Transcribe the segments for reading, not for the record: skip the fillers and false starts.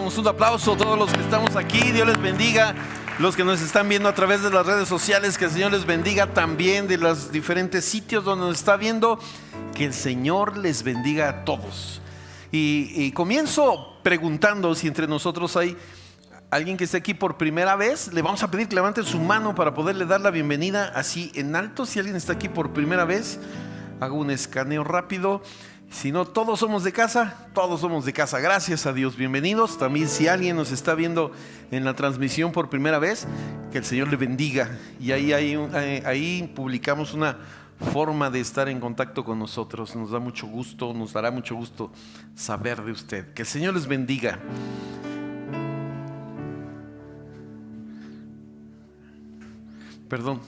Damos un aplauso a todos los que estamos aquí. Dios les bendiga. Los que nos están viendo a través de las redes sociales, que el Señor les bendiga también de los diferentes sitios donde nos está viendo. Que el Señor les bendiga a todos. Y comienzo preguntando si entre nosotros hay alguien que esté aquí por primera vez. Le vamos a pedir que levante su mano para poderle dar la bienvenida así en alto. Si alguien está aquí por primera vez, hago un escaneo rápido. Si no, todos somos de casa, todos somos de casa, gracias a Dios, bienvenidos. También si alguien nos está viendo en la transmisión por primera vez, que el Señor le bendiga. Y ahí publicamos una forma de estar en contacto con nosotros. Nos da mucho gusto, nos dará mucho gusto saber de usted. Que el Señor les bendiga. Perdón.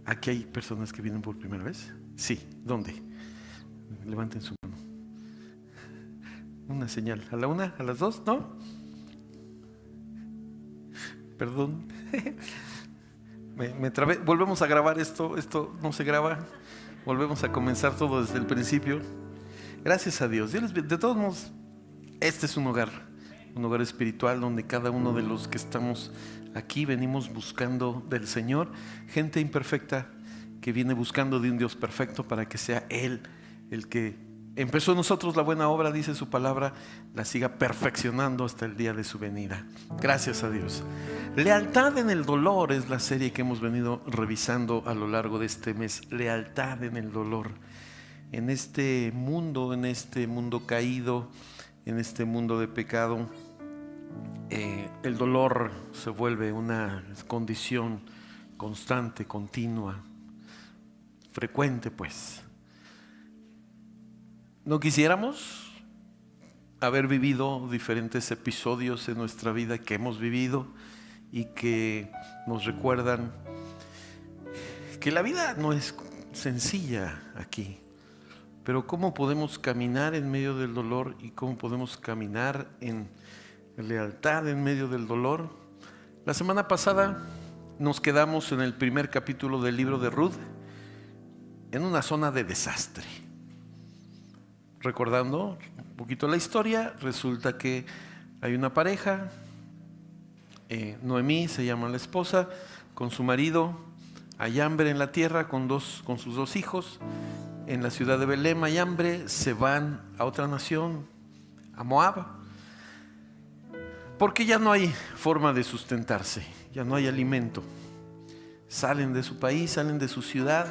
¿Aquí hay personas que vienen por primera vez? Sí, ¿dónde? Levanten su mano. Una señal. ¿A la una? ¿A las dos? ¿No? Perdón. Me trabé. Volvemos a grabar esto. Esto no se graba. Volvemos a comenzar todo desde el principio. Gracias a Dios. De todos modos, este es un hogar espiritual donde cada uno de los que estamos aquí venimos buscando del Señor, gente imperfecta que viene buscando de un Dios perfecto para que sea Él el que empezó en nosotros la buena obra, dice su palabra, la siga perfeccionando hasta el día de su venida. Gracias a Dios. Lealtad en el dolor es la serie que hemos venido revisando a lo largo de este mes. Lealtad en el dolor. En este mundo caído, en este mundo de pecado, el dolor se vuelve una condición constante, continua, frecuente, pues. No quisiéramos haber vivido diferentes episodios en nuestra vida que hemos vivido y que nos recuerdan que la vida no es sencilla aquí, pero cómo podemos caminar en medio del dolor y cómo podemos caminar en lealtad en medio del dolor. La semana pasada nos quedamos en el primer capítulo del libro de Ruth, en una zona de desastre. Recordando un poquito la historia, resulta que hay una pareja, Noemí se llama la esposa, con su marido. Hay hambre en la tierra con sus dos hijos. En la ciudad de Belén hay hambre, se van a otra nación, a Moab, porque ya no hay forma de sustentarse, ya no hay alimento. Salen de su país, salen de su ciudad,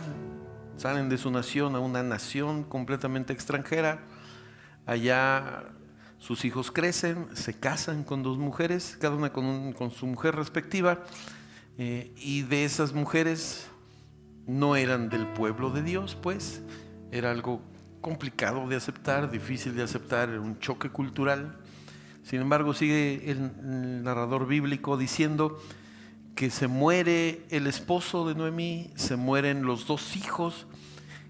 salen de su nación a una nación completamente extranjera. Allá sus hijos crecen, se casan con dos mujeres, cada una con su mujer respectiva, y de esas mujeres no eran del pueblo de Dios, pues era algo complicado de aceptar, difícil de aceptar, era un choque cultural. Sin embargo, sigue el narrador bíblico diciendo que se muere el esposo de Noemí, se mueren los dos hijos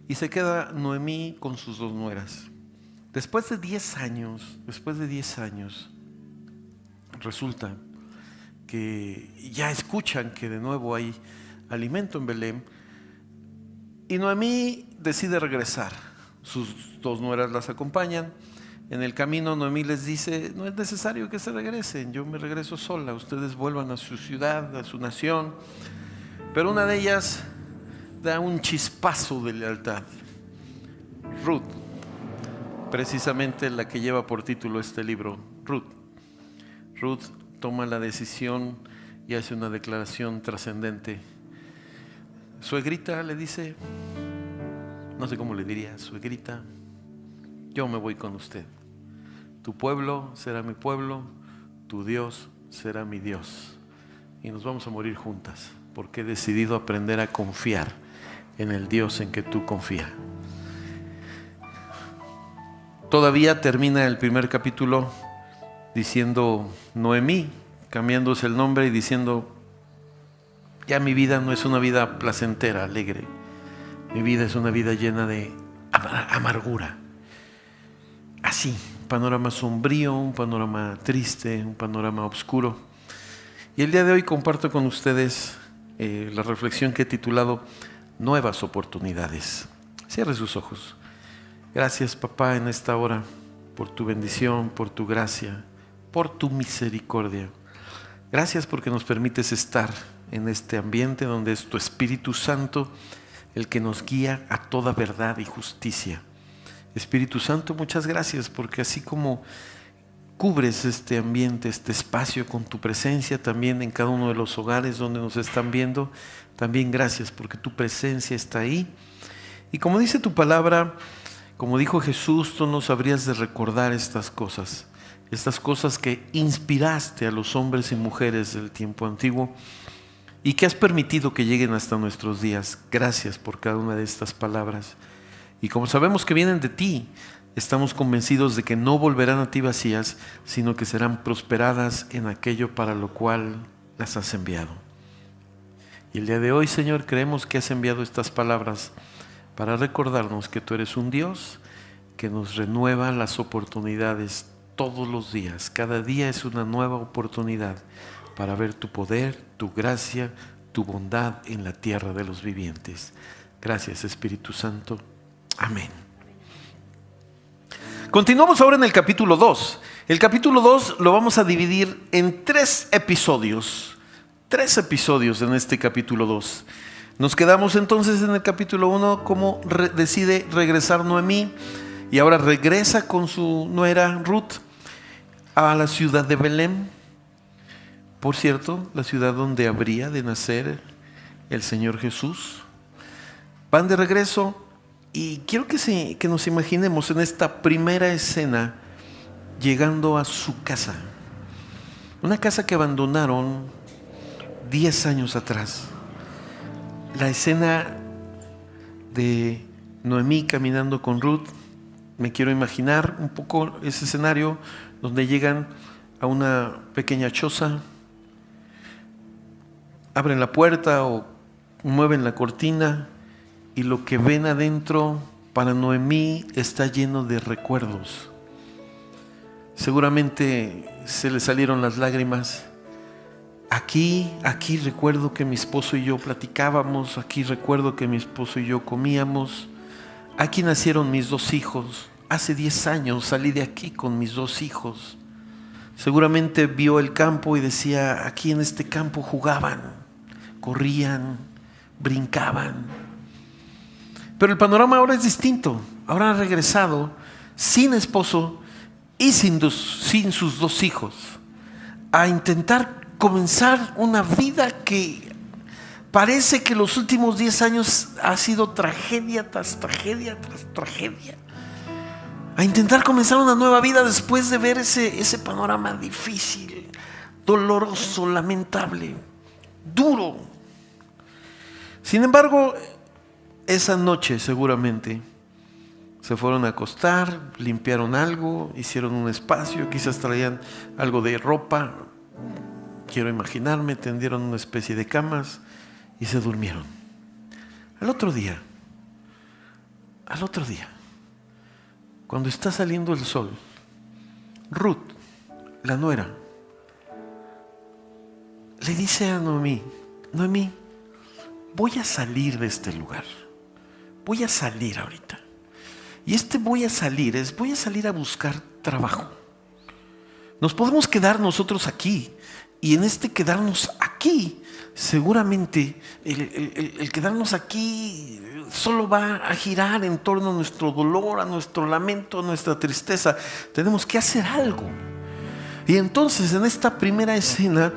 y se queda Noemí con sus dos nueras. Después de 10 años, resulta que ya escuchan que de nuevo hay alimento en Belén y Noemí decide regresar. Sus dos nueras las acompañan. En el camino Noemí les dice: no es necesario que se regresen, yo me regreso sola, ustedes vuelvan a su ciudad, a su nación. Pero una de ellas da un chispazo de lealtad. Ruth, precisamente la que lleva por título este libro, Ruth toma la decisión y hace una declaración trascendente. Suegrita le dice, no sé cómo le diría, suegrita, yo me voy con usted. Tu pueblo será mi pueblo, tu Dios será mi Dios. Y nos vamos a morir juntas, porque he decidido aprender a confiar en el Dios en que tú confías. Todavía termina el primer capítulo diciendo Noemí, cambiándose el nombre y diciendo: ya mi vida no es una vida placentera, alegre. Mi vida es una vida llena de amargura. Así, un panorama sombrío, un panorama triste, un panorama oscuro. Y el día de hoy comparto con ustedes la reflexión que he titulado Nuevas oportunidades. Cierre sus ojos. Gracias, papá, en esta hora por tu bendición, por tu gracia, por tu misericordia. Gracias porque nos permites estar en este ambiente donde es tu Espíritu Santo el que nos guía a toda verdad y justicia. Espíritu Santo, muchas gracias porque así como cubres este ambiente, este espacio con tu presencia también en cada uno de los hogares donde nos están viendo, también gracias porque tu presencia está ahí. Y como dice tu palabra, como dijo Jesús, tú nos habrías de recordar estas cosas que inspiraste a los hombres y mujeres del tiempo antiguo y que has permitido que lleguen hasta nuestros días. Gracias por cada una de estas palabras. Y como sabemos que vienen de ti, estamos convencidos de que no volverán a ti vacías, sino que serán prosperadas en aquello para lo cual las has enviado. Y el día de hoy, Señor, creemos que has enviado estas palabras para recordarnos que tú eres un Dios que nos renueva las oportunidades todos los días. Cada día es una nueva oportunidad para ver tu poder, tu gracia, tu bondad en la tierra de los vivientes. Gracias, Espíritu Santo. Amén. Continuamos ahora en el capítulo 2. El capítulo 2 lo vamos a dividir en 3 episodios. 3 episodios en este capítulo 2. Nos quedamos entonces en el capítulo 1, cómo decide regresar Noemí. Y ahora regresa con su nuera Ruth a la ciudad de Belén. Por cierto, la ciudad donde habría de nacer el Señor Jesús. Van de regreso y quiero que nos imaginemos en esta primera escena llegando a su casa. Una casa que abandonaron 10 años atrás. La escena de Noemí caminando con Ruth. Me quiero imaginar un poco ese escenario donde llegan a una pequeña choza, abren la puerta o mueven la cortina y lo que ven adentro para Noemí está lleno de recuerdos. Seguramente se le salieron las lágrimas. Aquí recuerdo que mi esposo y yo platicábamos, aquí recuerdo que mi esposo y yo comíamos. Aquí nacieron mis 2 hijos. Hace 10 años salí de aquí con mis 2 hijos. Seguramente vio el campo y decía, aquí en este campo jugaban, corrían, brincaban. Pero el panorama ahora es distinto. Ahora han regresado sin esposo y sin sus 2 hijos a intentar comenzar una vida que parece que los últimos 10 años ha sido tragedia tras tragedia tras tragedia. A intentar comenzar una nueva vida después de ver ese panorama difícil, doloroso, lamentable, duro. Sin embargo, esa noche seguramente se fueron a acostar, limpiaron algo, hicieron un espacio, quizás traían algo de ropa, quiero imaginarme, tendieron una especie de camas y se durmieron. Al otro día, cuando está saliendo el sol, Ruth, la nuera, le dice a Noemí, voy a salir de este lugar, voy a salir ahorita. Y voy a salir a buscar trabajo. Nos podemos quedar nosotros aquí, y en quedarnos aquí, seguramente el quedarnos aquí solo va a girar en torno a nuestro dolor, a nuestro lamento, a nuestra tristeza. Tenemos que hacer algo. Y entonces en esta primera escena,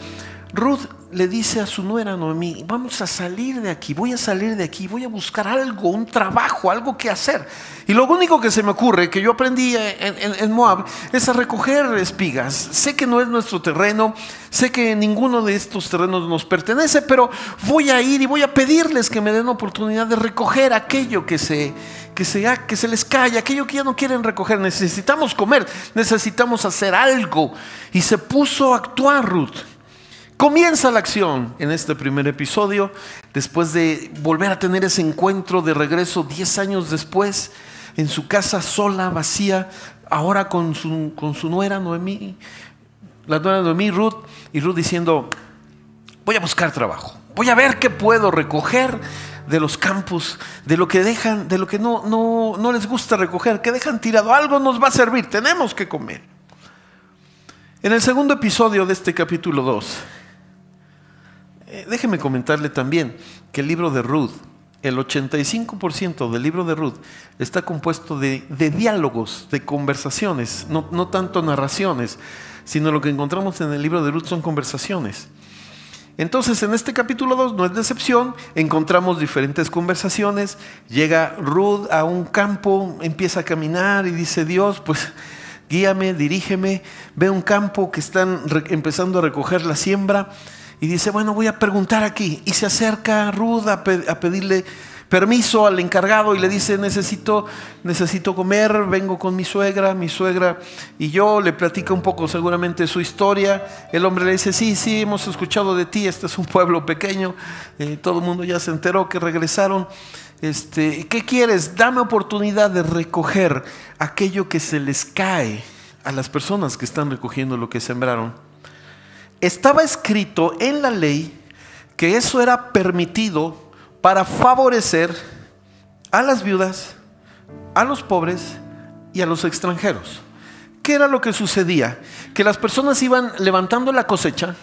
Ruth le dice a su nuera Noemí, vamos a salir de aquí, voy a buscar algo, un trabajo, algo que hacer. Y lo único que se me ocurre, que yo aprendí en Moab, es a recoger espigas. Sé que no es nuestro terreno, sé que ninguno de estos terrenos nos pertenece, pero voy a ir y voy a pedirles que me den oportunidad de recoger aquello que se les cae, aquello que ya no quieren recoger. Necesitamos comer, necesitamos hacer algo. Y se puso a actuar Ruth. Comienza la acción en este primer episodio, después de volver a tener ese encuentro de regreso 10 años después, en su casa sola, vacía, ahora con su nuera Noemí, la nuera Noemí, Ruth, y Ruth diciendo, voy a buscar trabajo, voy a ver qué puedo recoger, de los campos, de lo que dejan, de lo que no les gusta recoger, que dejan tirado. Algo nos va a servir, tenemos que comer. En el segundo episodio de este capítulo 2, déjeme comentarle también que el libro de Ruth, el 85% del libro de Ruth está compuesto de diálogos, de conversaciones, no tanto narraciones, sino lo que encontramos en el libro de Ruth son conversaciones. Entonces en este capítulo 2 no es decepción, encontramos diferentes conversaciones. Llega Ruth a un campo, empieza a caminar y dice: Dios, pues guíame, dirígeme. Ve un campo que están empezando a recoger la siembra y dice: bueno, voy a preguntar aquí. Y se acerca Ruth a pedirle permiso al encargado y le dice: necesito comer, vengo con mi suegra y yo. Le platica un poco seguramente su historia. El hombre le dice: sí, hemos escuchado de ti, este es un pueblo pequeño, todo el mundo ya se enteró que regresaron. ¿Qué quieres? Dame oportunidad de recoger aquello que se les cae a las personas que están recogiendo lo que sembraron. Estaba escrito en la ley que eso era permitido para favorecer a las viudas, a los pobres y a los extranjeros. ¿Qué era lo que sucedía? Que las personas iban levantando la cosecha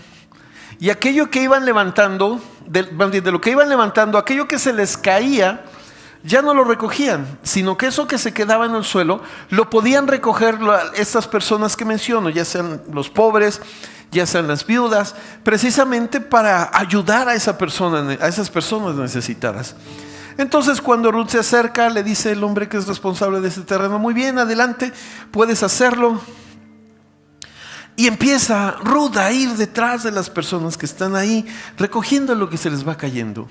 y aquello que iban levantando, de lo que iban levantando, aquello que se les caía, ya no lo recogían, sino que eso que se quedaba en el suelo lo podían recoger estas personas que menciono, ya sean los pobres, ya sean las viudas, precisamente para ayudar a esas personas necesitadas. Entonces cuando Ruth se acerca, le dice el hombre que es responsable de ese terreno: muy bien, adelante, puedes hacerlo. Y empieza Ruth a ir detrás de las personas que están ahí, recogiendo lo que se les va cayendo.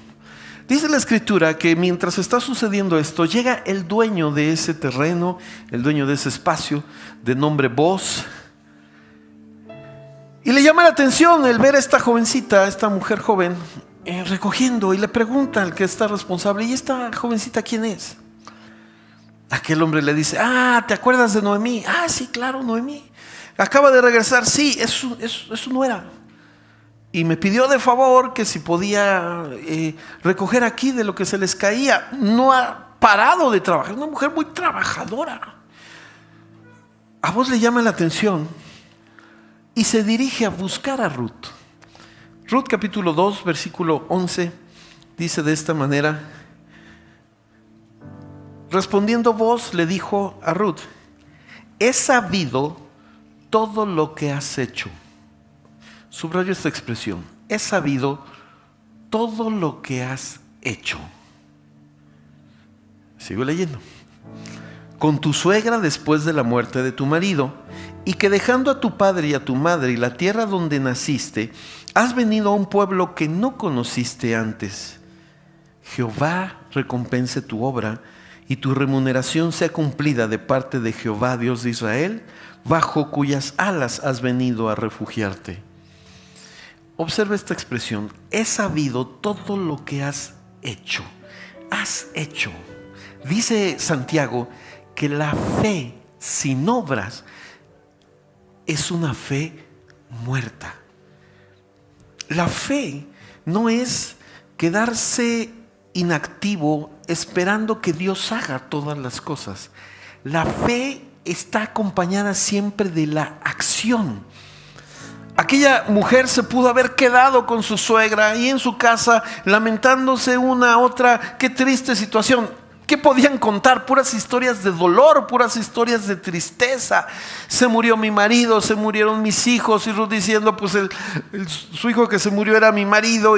Dice la escritura que mientras está sucediendo esto, llega el dueño de ese terreno, el dueño de ese espacio, de nombre Boaz. Y le llama la atención el ver a esta jovencita, esta mujer joven, recogiendo, y le pregunta al que está responsable: ¿y esta jovencita quién es? Aquel hombre le dice: ¿te acuerdas de Noemí? Sí, claro, Noemí. Acaba de regresar. Sí, es su nuera. Y me pidió de favor que si podía recoger aquí de lo que se les caía. No ha parado de trabajar, una mujer muy trabajadora. A vos le llama la atención y se dirige a buscar a Ruth. Ruth capítulo 2 versículo 11 dice de esta manera: respondiendo Boaz le dijo a Ruth: he sabido todo lo que has hecho. Subrayo esta expresión: he sabido todo lo que has hecho. Sigo leyendo. Con tu suegra después de la muerte de tu marido, y que dejando a tu padre y a tu madre y la tierra donde naciste, has venido a un pueblo que no conociste antes. Jehová recompense tu obra y tu remuneración sea cumplida de parte de Jehová, Dios de Israel, bajo cuyas alas has venido a refugiarte. Observa esta expresión: he sabido todo lo que has hecho. Has hecho. Dice Santiago que la fe sin obras es una fe muerta. La fe no es quedarse inactivo esperando que Dios haga todas las cosas. La fe está acompañada siempre de la acción. Aquella mujer se pudo haber quedado con su suegra y en su casa lamentándose una a otra. Qué triste situación. ¿Qué podían contar? Puras historias de dolor, puras historias de tristeza. Se murió mi marido, se murieron mis hijos. Y Ruth diciendo: pues su hijo que se murió era mi marido.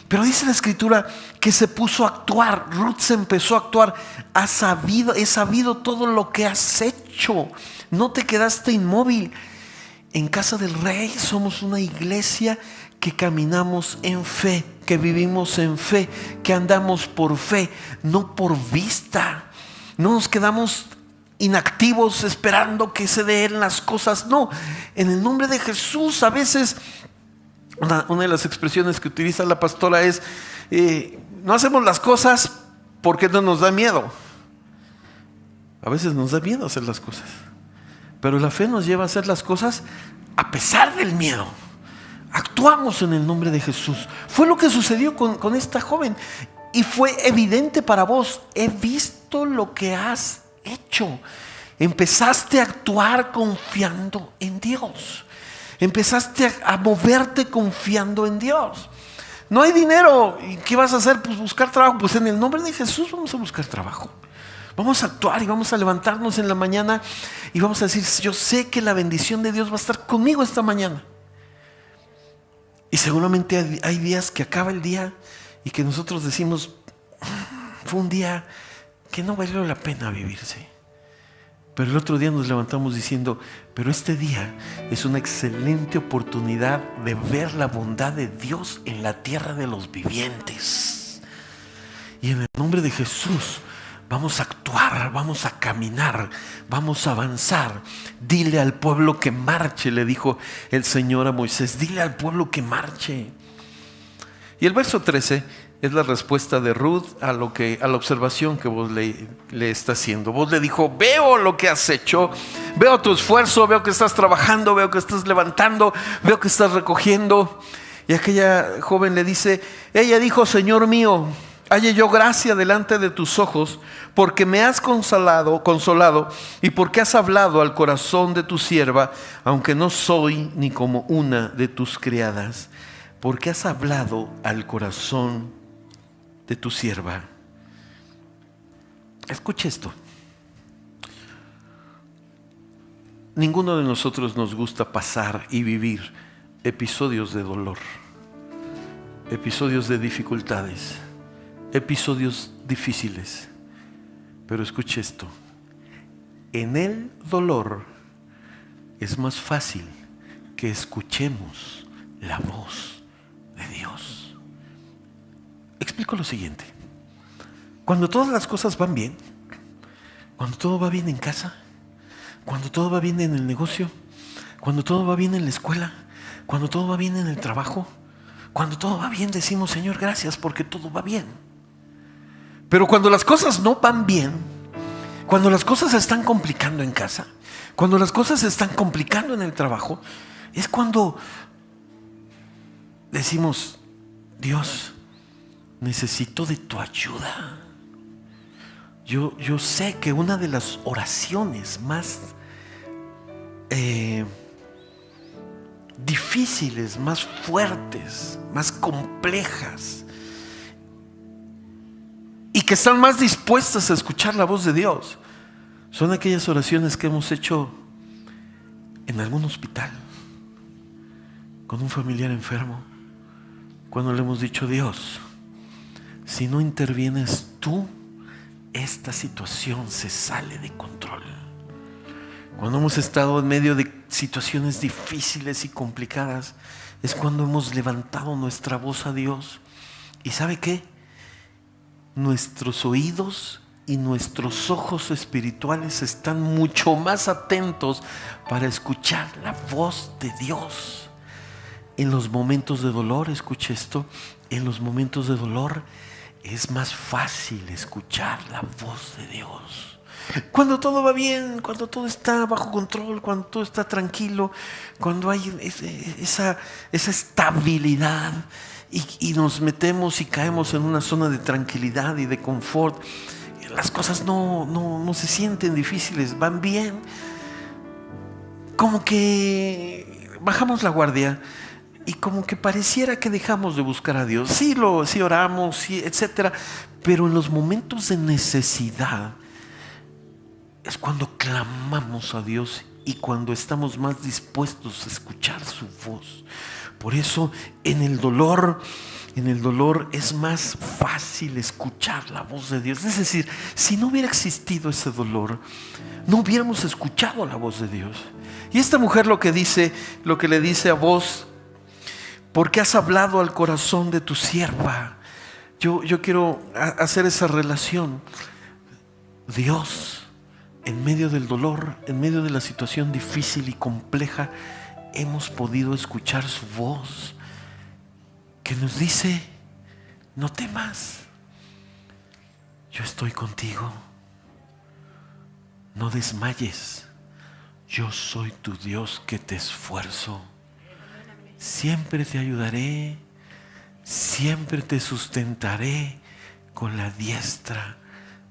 Pero dice la escritura que se puso a actuar. Ruth se empezó a actuar. He sabido todo lo que has hecho. No te quedaste inmóvil. En Casa del Rey somos una iglesia que caminamos en fe, que vivimos en fe, que andamos por fe, no por vista. No nos quedamos inactivos esperando que se den las cosas. No, en el nombre de Jesús. A veces una de las expresiones que utiliza la pastora es: no hacemos las cosas porque no nos da miedo. A veces nos da miedo hacer las cosas, pero la fe nos lleva a hacer las cosas a pesar del miedo. Actuamos en el nombre de Jesús. Fue lo que sucedió con esta joven. y fue evidente para vos: he visto lo que has hecho. Empezaste a actuar confiando en Dios. Empezaste a moverte confiando en Dios. No hay dinero. ¿Y qué vas a hacer? Pues buscar trabajo. Pues en el nombre de Jesús vamos a buscar trabajo. Vamos a actuar y vamos a levantarnos en la mañana y vamos a decir: yo sé que la bendición de Dios va a estar conmigo esta mañana. Y seguramente hay días que acaba el día y que nosotros decimos: fue un día que no valió la pena vivirse. Pero el otro día nos levantamos diciendo: pero este día es una excelente oportunidad de ver la bondad de Dios en la tierra de los vivientes. Y en el nombre de Jesús vamos a actuar, vamos a caminar, vamos a avanzar. Dile al pueblo que marche, le dijo el Señor a Moisés. Dile al pueblo que marche. Y el verso 13 es la respuesta de Ruth a la observación que vos le está haciendo. Vos le dijo: veo lo que has hecho, veo tu esfuerzo, veo que estás trabajando, veo que estás levantando, veo que estás recogiendo. Y aquella joven le dice, ella dijo: Señor mío, halle yo gracia delante de tus ojos, porque me has consolado y porque has hablado al corazón de tu sierva, aunque no soy ni como una de tus criadas. Porque has hablado al corazón de tu sierva. Escucha esto. Ninguno de nosotros nos gusta pasar y vivir episodios de dolor, episodios de dificultades, episodios difíciles. Pero escuche esto: en el dolor es más fácil que escuchemos la voz de Dios. Explico lo siguiente: cuando todas las cosas van bien, cuando todo va bien en casa, cuando todo va bien en el negocio, cuando todo va bien en la escuela, cuando todo va bien en el trabajo, cuando todo va bien, decimos: Señor, gracias porque todo va bien. Pero cuando las cosas no van bien, cuando las cosas se están complicando en casa, cuando las cosas se están complicando en el trabajo, es cuando decimos: Dios, necesito de tu ayuda. Yo sé que una de las oraciones más difíciles, más fuertes, más complejas, y que están más dispuestas a escuchar la voz de Dios, son aquellas oraciones que hemos hecho en algún hospital, con un familiar enfermo, cuando le hemos dicho: Dios, si no intervienes tú, esta situación se sale de control. Cuando hemos estado en medio de situaciones difíciles y complicadas, es cuando hemos levantado nuestra voz a Dios. ¿Y sabe qué? Nuestros oídos y nuestros ojos espirituales están mucho más atentos para escuchar la voz de Dios. En los momentos de dolor, escuche esto, en los momentos de dolor es más fácil escuchar la voz de Dios. Cuando todo va bien, cuando todo está bajo control, cuando todo está tranquilo, cuando hay esa estabilidad y nos metemos y caemos en una zona de tranquilidad y de confort, las cosas no se sienten difíciles, van bien. Como que bajamos la guardia y como que pareciera que dejamos de buscar a Dios. Sí oramos, sí, etcétera, pero en los momentos de necesidad es cuando clamamos a Dios y cuando estamos más dispuestos a escuchar su voz. Por eso en el dolor es más fácil escuchar la voz de Dios. Es decir, si no hubiera existido ese dolor, no hubiéramos escuchado la voz de Dios. Y esta mujer lo que le dice a vos: porque has hablado al corazón de tu sierva. Yo quiero hacer esa relación. Dios, en medio del dolor, en medio de la situación difícil y compleja, hemos podido escuchar su voz que nos dice: no temas, yo estoy contigo, no desmayes, yo soy tu Dios que te esfuerzo, siempre te ayudaré, siempre te sustentaré con la diestra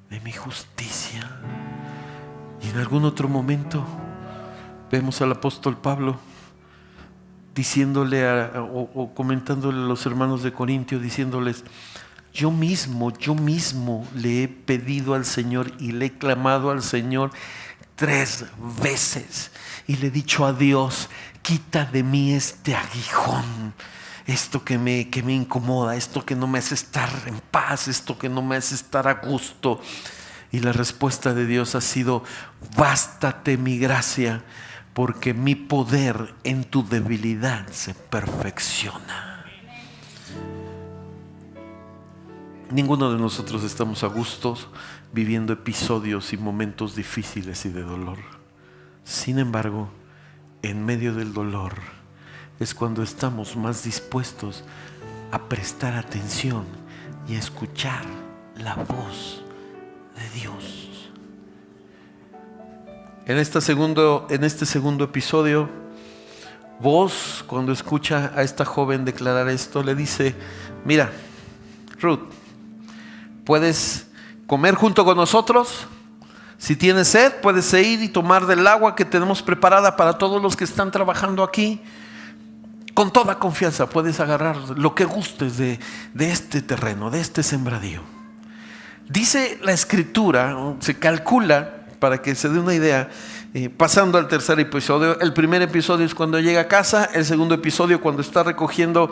de mi justicia. Y en algún otro momento vemos al apóstol Pablo diciéndole o comentándole a los hermanos de Corintio, diciéndoles: yo mismo le he pedido al Señor y le he clamado al Señor 3 veces y le he dicho a Dios: quita de mí este aguijón, esto que me incomoda, esto que no me hace estar en paz, esto que no me hace estar a gusto. Y la respuesta de Dios ha sido: bástate mi gracia, porque mi poder en tu debilidad se perfecciona. Ninguno de nosotros estamos a gusto viviendo episodios y momentos difíciles y de dolor. Sin embargo, en medio del dolor es cuando estamos más dispuestos a prestar atención y a escuchar la voz de Dios. En este segundo episodio, Boaz, cuando escucha a esta joven declarar esto, le dice: mira, Ruth, puedes comer junto con nosotros. Si tienes sed, puedes ir y tomar del agua que tenemos preparada para todos los que están trabajando aquí. Con toda confianza puedes agarrar lo que gustes de este terreno, de este sembradío. Dice la escritura, se calcula, para que se dé una idea, pasando al tercer episodio. El primer episodio es cuando llega a casa. El segundo episodio cuando está recogiendo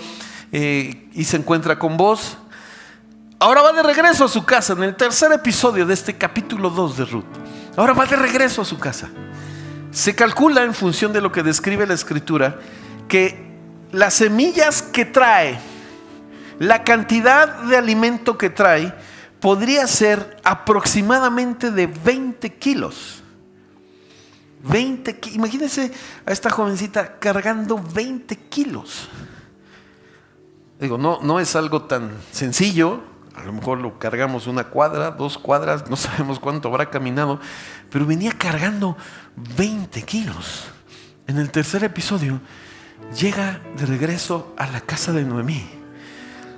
y se encuentra con Boaz. Ahora va de regreso a su casa. En el tercer episodio de este capítulo 2 de Ruth, ahora va de regreso a su casa. Se calcula, en función de lo que describe la escritura, que las semillas que trae, la cantidad de alimento que trae, podría ser aproximadamente de 20 kilos. Imagínense a esta jovencita cargando 20 kilos. Digo, no es algo tan sencillo. A lo mejor lo cargamos 1 cuadra, 2 cuadras, no sabemos cuánto habrá caminado, pero venía cargando 20 kilos. En el tercer episodio llega de regreso a la casa de Noemí.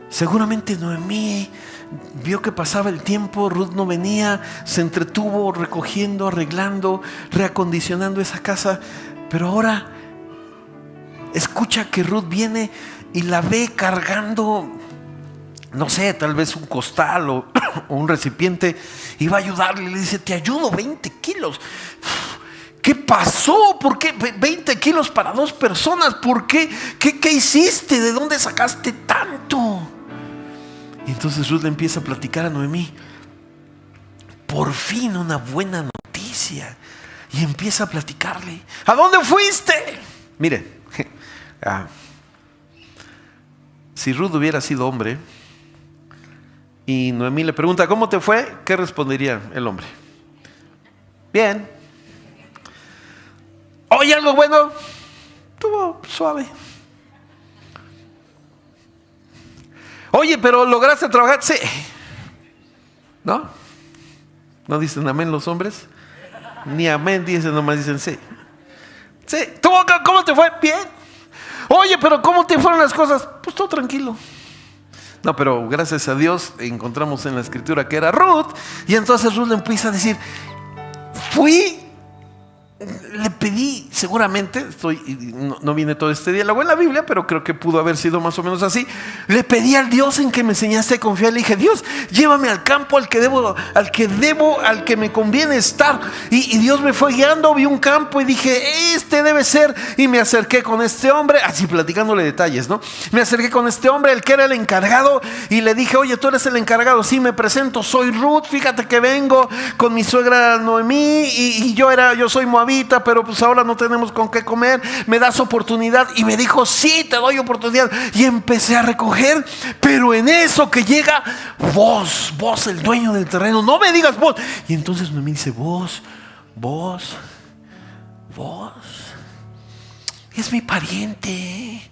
Seguramente Noemí vio que pasaba el tiempo, Ruth no venía, se entretuvo recogiendo, arreglando, reacondicionando esa casa, pero ahora escucha que Ruth viene y la ve cargando, no sé, tal vez un costal o un recipiente, y va a ayudarle. Le dice: te ayudo, 20 kilos. ¿Qué pasó? ¿Por qué 20 kilos para 2 personas? ¿Por qué? ¿Qué hiciste? ¿De dónde sacaste tanto? Y entonces Ruth le empieza a platicar a Noemí. Por fin una buena noticia. Y empieza a platicarle: ¿a dónde fuiste? Mire, si Ruth hubiera sido hombre y Noemí le pregunta: ¿cómo te fue?, ¿qué respondería el hombre? Bien. ¿Oye algo bueno? Estuvo suave. Oye, pero ¿lograste trabajar? Sí. ¿No? ¿No dicen amén los hombres? Ni amén dicen, nomás dicen sí. Sí. ¿Cómo te fue? Bien. Oye, pero ¿cómo te fueron las cosas? Pues todo tranquilo. No, pero gracias a Dios encontramos en la escritura que era Ruth. Y entonces Ruth le empieza a decir: le pedí, seguramente, no viene todo este diálogo en la Biblia, pero creo que pudo haber sido más o menos así. Le pedí al Dios en que me enseñaste a confiar. Le dije: Dios, llévame al campo al que me conviene estar. Y Dios me fue guiando, vi un campo y dije: este debe ser. Y me acerqué con este hombre, así platicándole detalles, ¿no? Me acerqué con este hombre, el que era el encargado, y le dije: oye, tú eres el encargado. Sí, me presento, soy Ruth, fíjate que vengo con mi suegra Noemí, y yo soy moabita, pero pues ahora no tenemos con qué comer, ¿me das oportunidad? Y me dijo: sí, te doy oportunidad. Y empecé a recoger, pero en eso que llega vos, el dueño del terreno, no me digas vos. Y entonces me dice: vos, es mi pariente,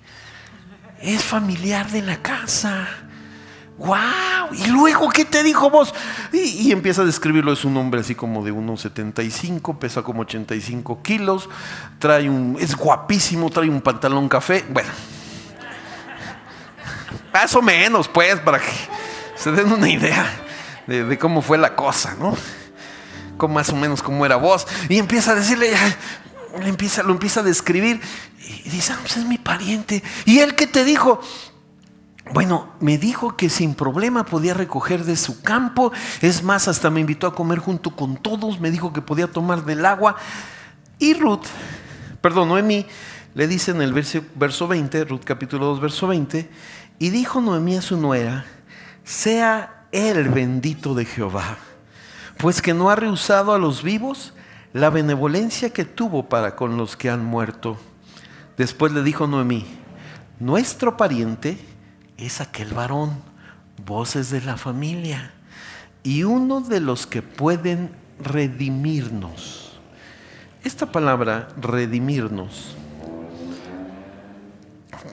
es familiar de la casa. ¡Wow! Y luego, ¿qué te dijo vos? Y empieza a describirlo. Es un hombre así como de 1.75, pesa como 85 kilos, es guapísimo, trae un pantalón café. Bueno, más o menos, pues, para que se den una idea. de cómo fue la cosa, ¿no? Más o menos cómo era vos. Y empieza a decirle, lo empieza a describir. Y dice, pues es mi pariente. ¿Y él qué te dijo? Bueno, me dijo que sin problema podía recoger de su campo. Es más, hasta me invitó a comer junto con todos. Me dijo que podía tomar del agua. Y Noemí le dice en el verso 20, Ruth capítulo 2, verso 20, y dijo Noemí a su nuera, sea él bendito de Jehová, pues que no ha rehusado a los vivos la benevolencia que tuvo para con los que han muerto. Después le dijo Noemí, nuestro pariente es aquel varón, voces de la familia, y uno de los que pueden redimirnos. Esta palabra, redimirnos,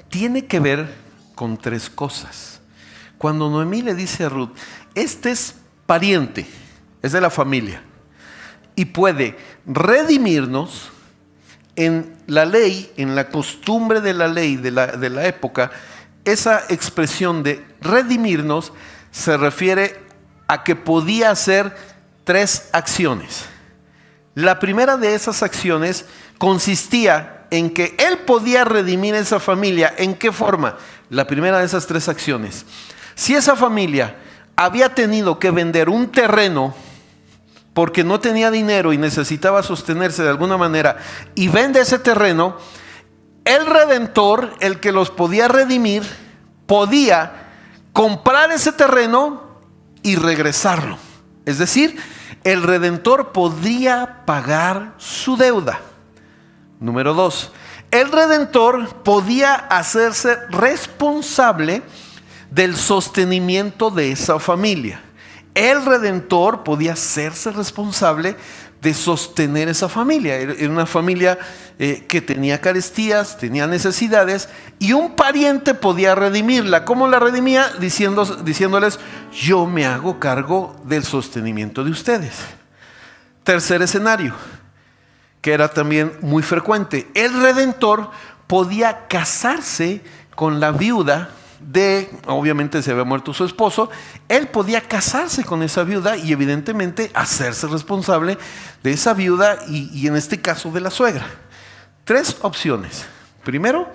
tiene que ver con tres cosas. Cuando Noemí le dice a Ruth, este es pariente, es de la familia, y puede redimirnos, en la ley, en la costumbre de la ley de la época, esa expresión de redimirnos se refiere a que podía hacer tres acciones. La primera de esas acciones consistía en que él podía redimir a esa familia. ¿En qué forma? La primera de esas tres acciones. Si esa familia había tenido que vender un terreno porque no tenía dinero y necesitaba sostenerse de alguna manera, y vende ese terreno, el redentor, el que los podía redimir, podía comprar ese terreno y regresarlo. Es decir, el redentor podría pagar su deuda. Número 2, el redentor podía hacerse responsable del sostenimiento de esa familia. El redentor podía hacerse responsable de sostener esa familia. Era una familia que tenía carestías, tenía necesidades, y un pariente podía redimirla. ¿Cómo la redimía? Diciéndoles, yo me hago cargo del sostenimiento de ustedes. Tercer escenario, que era también muy frecuente. El redentor podía casarse con la viuda obviamente se había muerto su esposo. Él podía casarse con esa viuda y evidentemente hacerse responsable de esa viuda y en este caso de la suegra. Tres opciones. Primero,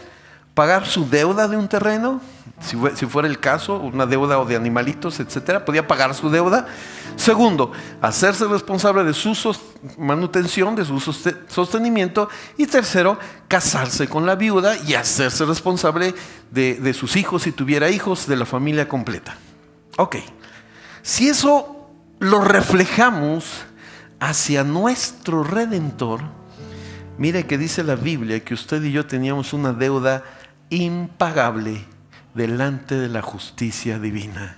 pagar su deuda de un terreno, si fuera el caso, una deuda o de animalitos, etcétera, podía pagar su deuda. Segundo, hacerse responsable de su manutención, de su sostenimiento. Y tercero, casarse con la viuda y hacerse responsable de sus hijos, si tuviera hijos, de la familia completa. Ok, si eso lo reflejamos hacia nuestro Redentor, mire que dice la Biblia que usted y yo teníamos una deuda impagable delante de la justicia divina.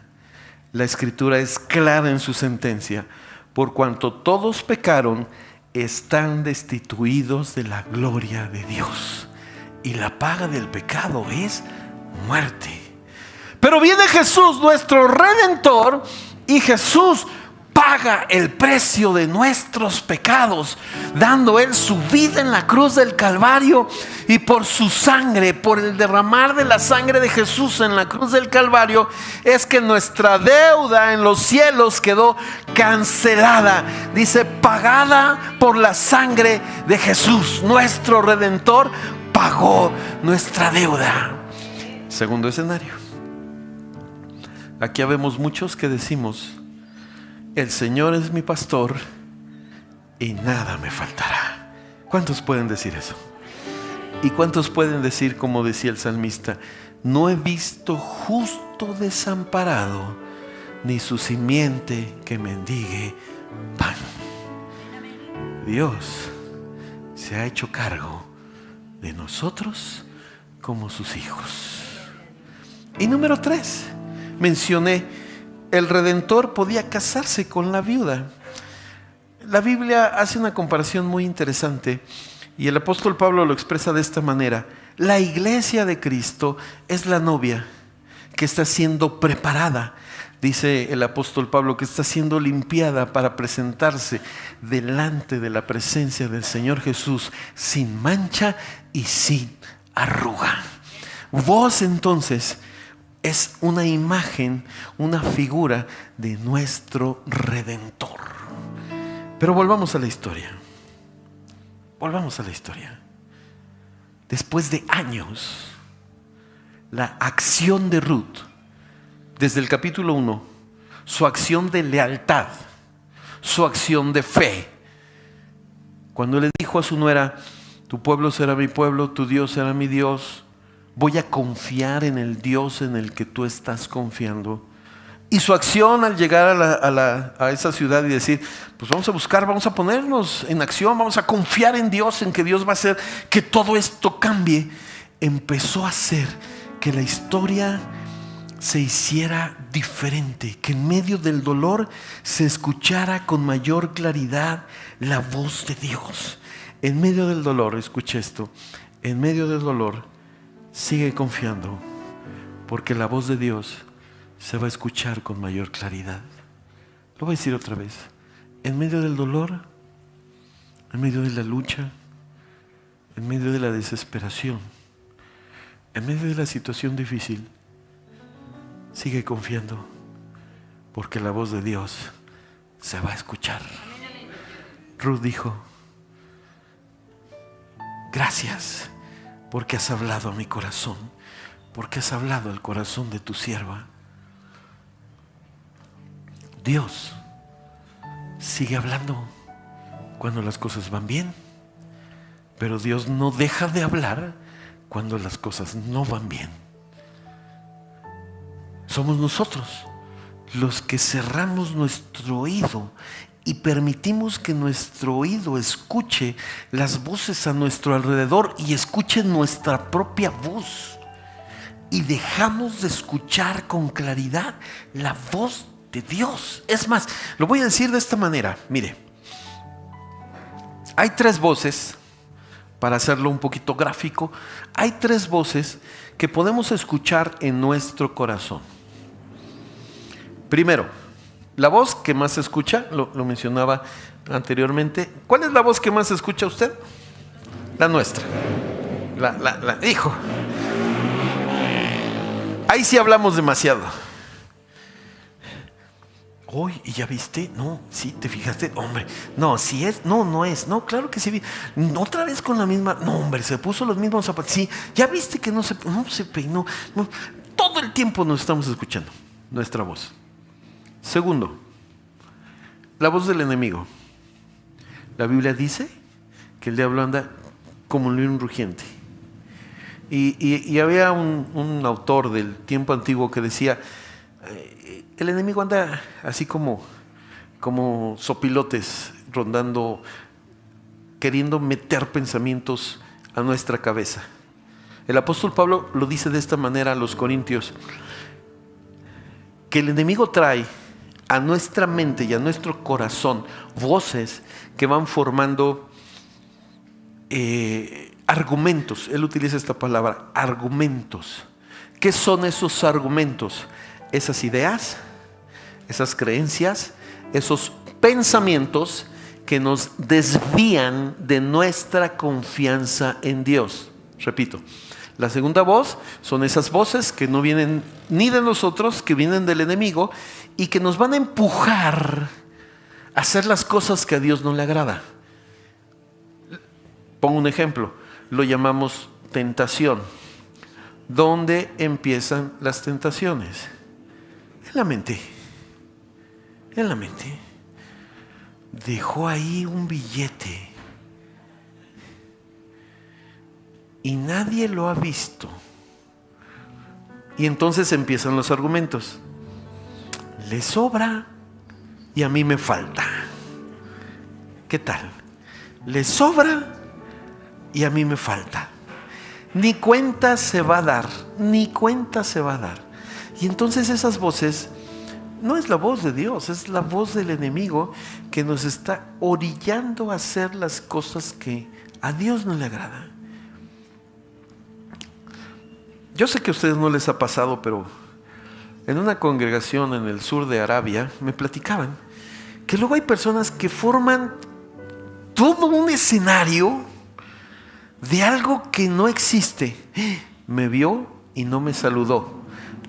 La Escritura es clara en su sentencia: por cuanto todos pecaron, están destituidos de la gloria de Dios, y la paga del pecado es muerte. Pero viene Jesús, nuestro Redentor, y Jesús paga el precio de nuestros pecados, dando Él su vida en la cruz del Calvario. Y por su sangre, por el derramar de la sangre de Jesús en la cruz del Calvario, es que nuestra deuda en los cielos quedó cancelada. Dice, pagada por la sangre de Jesús. Nuestro Redentor pagó nuestra deuda. Segundo escenario. Aquí habemos muchos que decimos: el Señor es mi pastor y nada me faltará. ¿Cuántos pueden decir eso? ¿Y cuántos pueden decir, como decía el salmista: no he visto justo desamparado, ni su simiente que mendigue pan? Dios se ha hecho cargo de nosotros como sus hijos. Y número 3, mencioné, el Redentor podía casarse con la viuda. La Biblia hace una comparación muy interesante y el apóstol Pablo lo expresa de esta manera: la iglesia de Cristo es la novia que está siendo preparada. Dice el apóstol Pablo que está siendo limpiada para presentarse delante de la presencia del Señor Jesús sin mancha y sin arruga. Vos entonces es una imagen, una figura de nuestro Redentor. Pero volvamos a la historia. Volvamos a la historia. Después de años, la acción de Ruth, desde el capítulo 1, su acción de lealtad, su acción de fe, cuando le dijo a su nuera: tu pueblo será mi pueblo, tu Dios será mi Dios, voy a confiar en el Dios en el que tú estás confiando. Y su acción al llegar a esa ciudad y decir: pues vamos a buscar, vamos a ponernos en acción, vamos a confiar en Dios, en que Dios va a hacer que todo esto cambie, empezó a hacer que la historia se hiciera diferente, que en medio del dolor se escuchara con mayor claridad la voz de Dios. En medio del dolor, escuche esto, en medio del dolor sigue confiando, porque la voz de Dios se va a escuchar con mayor claridad. Lo voy a decir otra vez. En medio del dolor, en medio de la lucha, en medio de la desesperación, en medio de la situación difícil, sigue confiando, porque la voz de Dios se va a escuchar. Ruth dijo: gracias, porque has hablado a mi corazón, porque has hablado al corazón de tu sierva. Dios sigue hablando cuando las cosas van bien, pero Dios no deja de hablar cuando las cosas no van bien. Somos nosotros los que cerramos nuestro oído y permitimos que nuestro oído escuche las voces a nuestro alrededor y escuche nuestra propia voz, y dejamos de escuchar con claridad la voz de Dios. Es más, lo voy a decir de esta manera. Mire, hay tres voces, para hacerlo un poquito gráfico, hay tres voces que podemos escuchar en nuestro corazón. Primero, la voz que más se escucha, lo mencionaba anteriormente. ¿Cuál es la voz que más se escucha usted? La nuestra. Hijo, ahí sí hablamos demasiado. Hoy, ¿y ya viste? No, sí, ¿te fijaste? Hombre, no, si es, no es, no, claro que sí vi. Otra vez con la misma, no, hombre, se puso los mismos zapatos. Sí, ya viste que no se peinó. No, todo el tiempo nos estamos escuchando nuestra voz. Segundo, la voz del enemigo. La Biblia dice que el diablo anda como un león rugiente. Y había un autor del tiempo antiguo que decía: el enemigo anda así como sopilotes rondando, queriendo meter pensamientos a nuestra cabeza. El apóstol Pablo lo dice de esta manera a los corintios: que el enemigo trae a nuestra mente y a nuestro corazón voces que van formando argumentos. Él utiliza esta palabra, argumentos. ¿Qué son esos argumentos? Esas ideas, esas creencias, esos pensamientos que nos desvían de nuestra confianza en Dios. Repito, la segunda voz son esas voces que no vienen ni de nosotros, que vienen del enemigo y que nos van a empujar a hacer las cosas que a Dios no le agrada. Pongo un ejemplo, lo llamamos tentación. ¿Dónde empiezan las tentaciones? En la mente. En la mente. Dejó ahí un billete y nadie lo ha visto. Y entonces empiezan los argumentos. Le sobra y a mí me falta. ¿Qué tal? Le sobra y a mí me falta. Ni cuenta se va a dar, ni cuenta se va a dar. Y entonces esas voces no es la voz de Dios, es la voz del enemigo que nos está orillando a hacer las cosas que a Dios no le agrada. Yo sé que a ustedes no les ha pasado, pero en una congregación en el sur de Arabia me platicaban que luego hay personas que forman todo un escenario de algo que no existe. Me vio y no me saludó.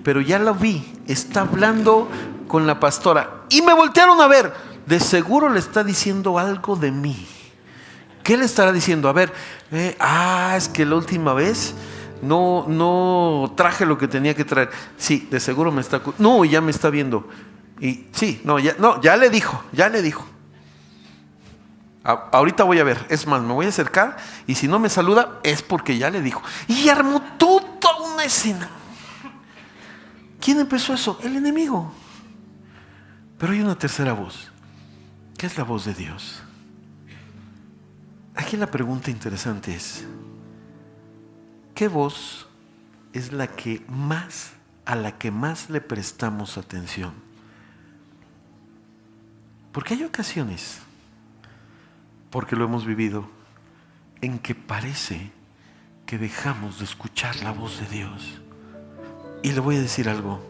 pero ya lo vi, está hablando con la pastora. Y me voltearon a ver, de seguro le está diciendo algo de mí. ¿Qué le estará diciendo? A ver, es que la última vez no traje lo que tenía que traer. Sí, de seguro me está... No, ya me está viendo. Y sí, ya le dijo. Ahorita voy a ver, es más, me voy a acercar y si no me saluda es porque ya le dijo. Y armó toda una escena. ¿Quién empezó eso? El enemigo. Pero hay una tercera voz, que es la voz de Dios. Aquí la pregunta interesante es: ¿qué voz es a la que más le prestamos atención? Porque hay ocasiones, porque lo hemos vivido, en que parece que dejamos de escuchar la voz de Dios. Y le voy a decir algo,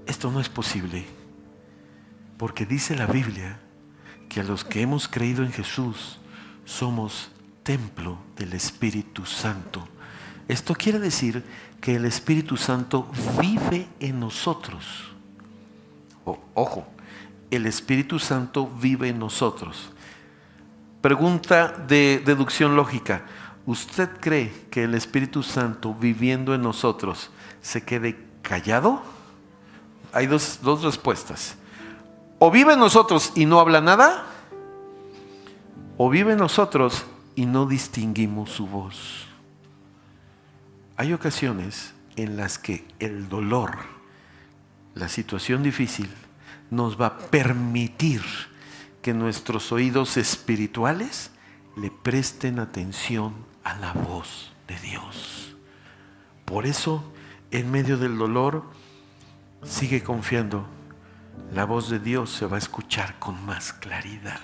esto no es posible, porque dice la Biblia que a los que hemos creído en Jesús somos templo del Espíritu Santo. Esto quiere decir que el Espíritu Santo vive en nosotros. Ojo, el Espíritu Santo vive en nosotros. Pregunta de deducción lógica: ¿usted cree que el Espíritu Santo viviendo en nosotros se quede callado? Hay dos respuestas. O vive en nosotros y no habla nada, o vive en nosotros y no distinguimos su voz. Hay ocasiones en las que el dolor, la situación difícil, nos va a permitir que nuestros oídos espirituales le presten atención a la voz de Dios. Por eso, en medio del dolor, sigue confiando. La voz de Dios se va a escuchar con más claridad.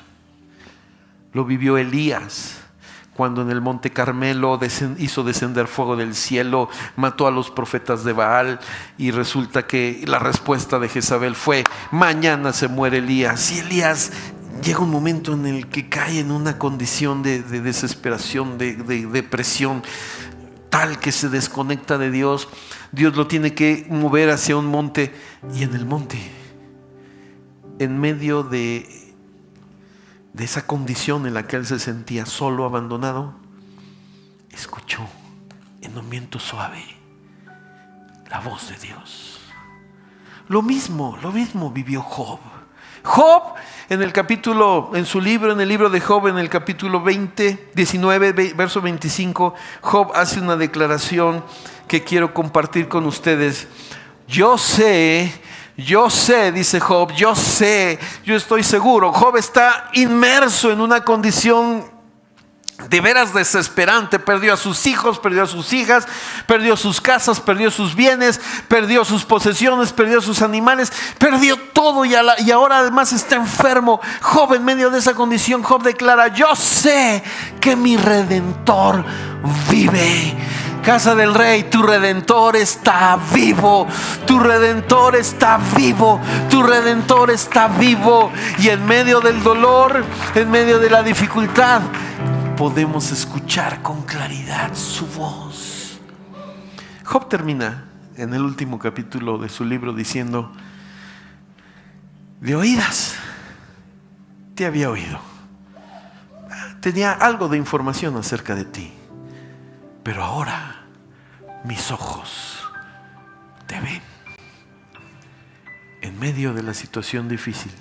Lo vivió Elías cuando en el Monte Carmelo hizo descender fuego del cielo, mató a los profetas de Baal, y resulta que la respuesta de Jezabel fue: mañana se muere Elías. Y Elías llega un momento en el que cae en una condición de desesperación, de depresión tal, que se desconecta de Dios. Dios lo tiene que mover hacia un monte, y en el monte, en medio de esa condición en la que él se sentía solo, abandonado, escuchó en un viento suave la voz de Dios. Lo mismo vivió Job. Job, en el libro de Job, en el capítulo 19, verso 25, Job hace una declaración que quiero compartir con ustedes. Yo sé, dice Job, yo estoy seguro. Job está inmerso en una condición de veras desesperante. Perdió a sus hijos, perdió a sus hijas, perdió sus casas, perdió sus bienes, perdió sus posesiones, perdió sus animales, perdió todo, y ahora además está enfermo. Job, en medio de esa condición, Job declara: yo sé que mi Redentor vive. Casa del Rey, tu Redentor está vivo. Tu Redentor está vivo. Tu Redentor está vivo. Y en medio del dolor, en medio de la dificultad, podemos escuchar con claridad su voz. Job termina en el último capítulo de su libro diciendo: de oídas te había oído, tenía algo de información acerca de ti, pero ahora mis ojos te ven. En medio de la situación difícil,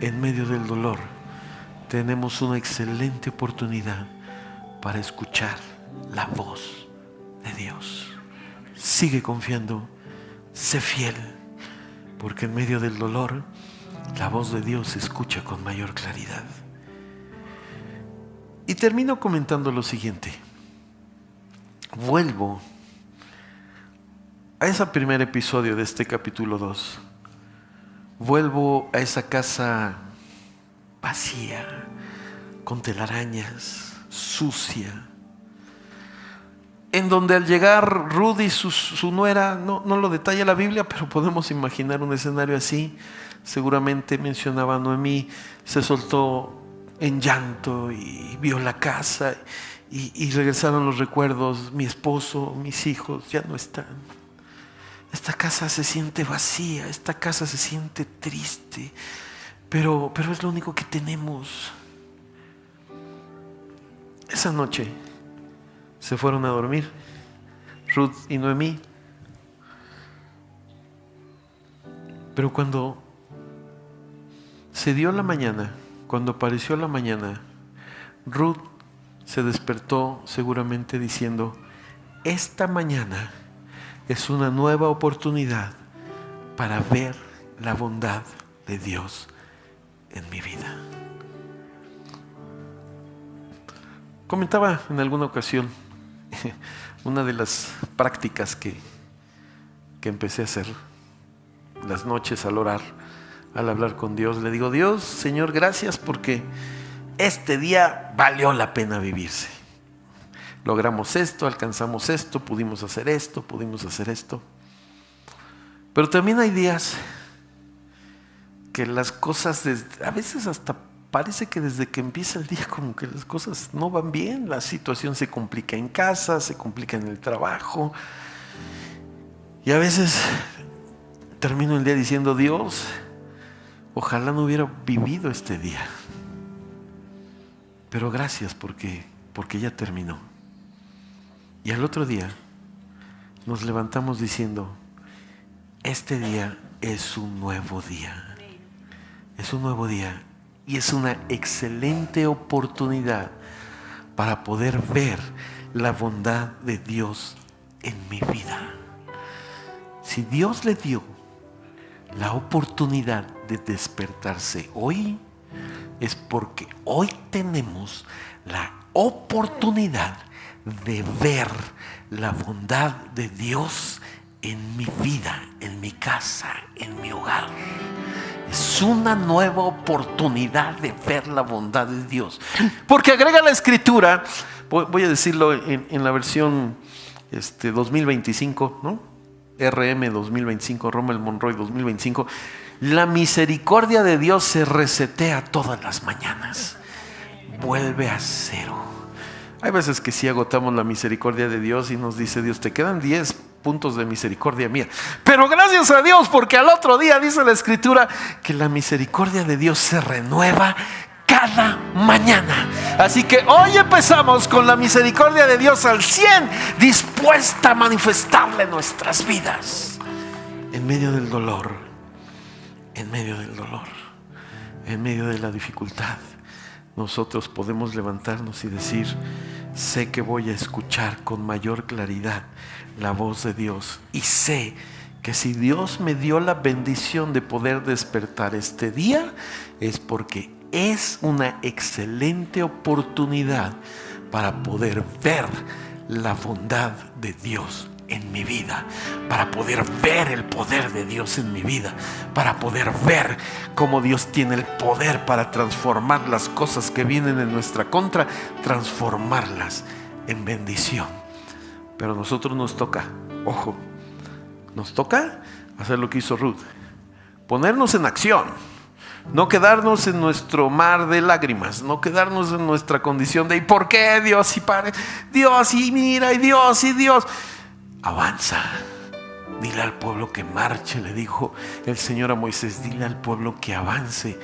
en medio del dolor, tenemos una excelente oportunidad para escuchar la voz de Dios. Sigue confiando, sé fiel, porque en medio del dolor la voz de Dios se escucha con mayor claridad. Y termino comentando lo siguiente. Vuelvo a ese primer episodio de este capítulo 2. Vuelvo a esa casa vacía, con telarañas, sucia, en donde al llegar Ruth y su nuera, no lo detalla la Biblia, pero podemos imaginar un escenario así. Seguramente mencionaba a Noemí, se soltó en llanto y vio la casa, y regresaron los recuerdos: mi esposo, mis hijos ya no están. esta casa se siente vacía, esta casa se siente triste, pero es lo único que tenemos. Esa noche se fueron a dormir Ruth y Noemí. Pero cuando se dio la mañana, cuando apareció la mañana, Ruth se despertó seguramente diciendo: esta mañana es una nueva oportunidad para ver la bondad de Dios en mi vida. Comentaba en alguna ocasión una de las prácticas que empecé a hacer las noches al orar, al hablar con Dios. Le digo: Dios, Señor, gracias porque este día valió la pena vivirse. Logramos esto, alcanzamos esto, pudimos hacer esto, pudimos hacer esto. Pero también hay días que las cosas, a veces hasta parece que desde que empieza el día como que las cosas no van bien. La situación se complica en casa, se complica en el trabajo. Y a veces termino el día diciendo: Dios, ojalá no hubiera vivido este día. Pero gracias porque ya terminó. Y al otro día nos levantamos diciendo: este día es un nuevo día. Es un nuevo día. Y es una excelente oportunidad para poder ver la bondad de Dios en mi vida. Si Dios le dio la oportunidad de despertarse hoy, es porque hoy tenemos la oportunidad de ver la bondad de Dios en mi vida, en mi casa, en mi hogar. Es una nueva oportunidad de ver la bondad de Dios. Porque agrega la Escritura, voy a decirlo en la versión 2025, ¿no? RM 2025, Rommel Monroy 2025. La misericordia de Dios se resetea todas las mañanas. Vuelve a cero. Hay veces que sí agotamos la misericordia de Dios y nos dice Dios: te quedan 10 puntos de misericordia mía. Pero gracias a Dios, porque al otro día dice la Escritura que la misericordia de Dios se renueva cada mañana. Así que hoy empezamos con la misericordia de Dios al 100, dispuesta a manifestarle en nuestras vidas. En medio del dolor, en medio del dolor, en medio de la dificultad, nosotros podemos levantarnos y decir: sé que voy a escuchar con mayor claridad la voz de Dios, y sé que si Dios me dio la bendición de poder despertar este día, es porque es una excelente oportunidad para poder ver la bondad de Dios en mi vida, para poder ver el poder de Dios en mi vida, para poder ver cómo Dios tiene el poder para transformar las cosas que vienen en nuestra contra, transformarlas en bendición. Pero a nosotros nos toca, ojo, nos toca hacer lo que hizo Ruth: ponernos en acción, no quedarnos en nuestro mar de lágrimas, no quedarnos en nuestra condición de ¿y por qué Dios? Y padre, Dios, y mira, y Dios, y Dios. Avanza, dile al pueblo que marche, le dijo el Señor a Moisés: dile al pueblo que avance,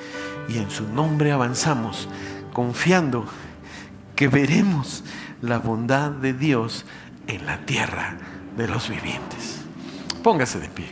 y en su nombre avanzamos, confiando que veremos la bondad de Dios en la tierra de los vivientes. Póngase de pie.